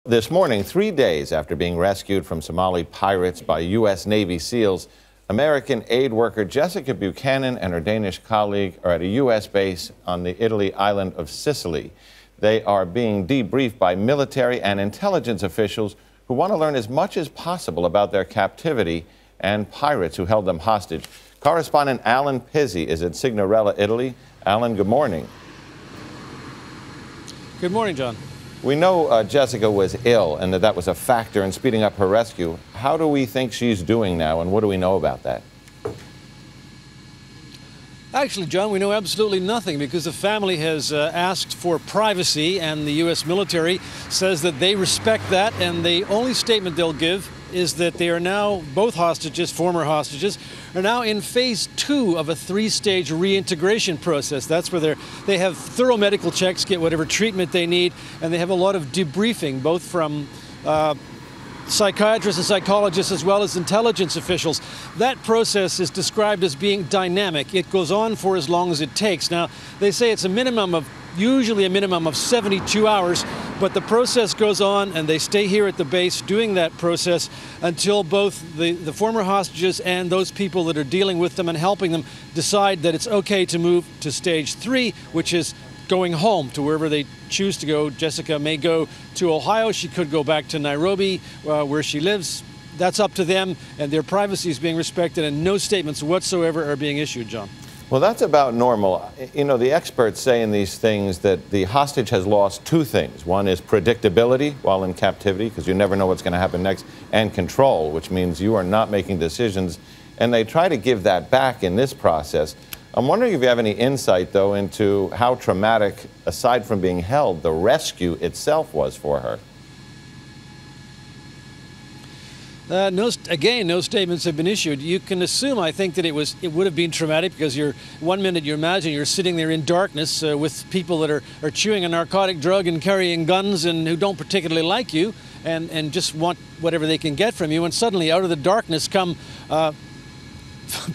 This morning, 3 days after being rescued from Somali pirates by U.S. Navy SEALs, American aid worker Jessica Buchanan and her Danish colleague are at a U.S. base on the Italy island of Sicily. They are being debriefed by military and intelligence officials who want to learn as much as possible about their captivity and pirates who held them hostage. Correspondent Alan Pizzey is at Signorella, Italy. Alan, good morning. Good morning, John. We know Jessica was ill and that was a factor in speeding up her rescue. How do we think she's doing now, and what do we know about that? Actually, John, we know absolutely nothing because the family has asked for privacy, and the U.S. military says that they respect that, and the only statement they'll give is that they are now, both hostages, former hostages, are now in phase 2 of a 3-stage reintegration process. That's where they have thorough medical checks, get whatever treatment they need, and they have a lot of debriefing, both from psychiatrists and psychologists as well as intelligence officials. That process is described as being dynamic. It goes on for as long as it takes. Now, they say it's usually a minimum of 72 hours, but the process goes on and they stay here at the base doing that process until both the former hostages and those people that are dealing with them and helping them decide that it's okay to move to stage 3, which is going home to wherever they choose to go. Jessica may go to Ohio. She could go back to Nairobi, where she lives. That's up to them, and their privacy is being respected, and no statements whatsoever are being issued, John. Well, that's about normal. You know, the experts say in these things that the hostage has lost 2 things. One is predictability while in captivity, because you never know what's going to happen next, and control, which means you are not making decisions. And they try to give that back in this process. I'm wondering if you have any insight, though, into how traumatic, aside from being held, the rescue itself was for her. No statements have been issued. You can assume, I think, that it would have been traumatic because one minute you imagine you're sitting there in darkness with people that are chewing a narcotic drug and carrying guns and who don't particularly like you and just want whatever they can get from you, and suddenly out of the darkness come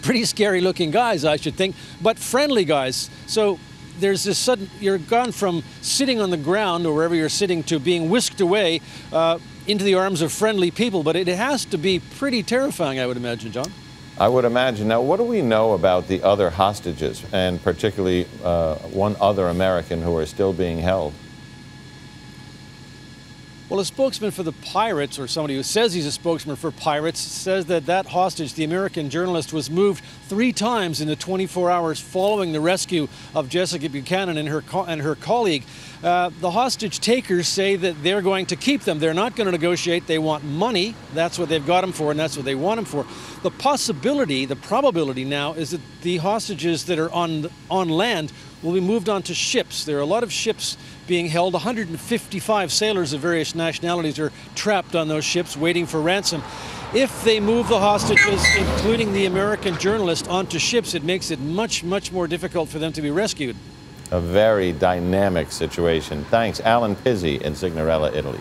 pretty scary looking guys, I should think, but friendly guys. So there's this sudden, you're gone from sitting on the ground or wherever you're sitting to being whisked away into the arms of friendly people, but it has to be pretty terrifying, I would imagine, John. I would imagine. Now, what do we know about the other hostages, and particularly one other American who are still being held? Well, a spokesman for the pirates, or somebody who says he's a spokesman for pirates, says that hostage, the American journalist, was moved 3 times in the 24 hours following the rescue of Jessica Buchanan and her colleague. The hostage takers say that they're going to keep them. They're not going to negotiate. They want money. That's what they've got them for, and that's what they want them for. The probability now is that the hostages that are on land will be moved onto ships. There are a lot of ships being held. 155 sailors of various nationalities are trapped on those ships waiting for ransom. If they move the hostages, including the American journalist, onto ships, it makes it much, much more difficult for them to be rescued. A very dynamic situation. Thanks, Alan Pizzey in Signorella, Italy.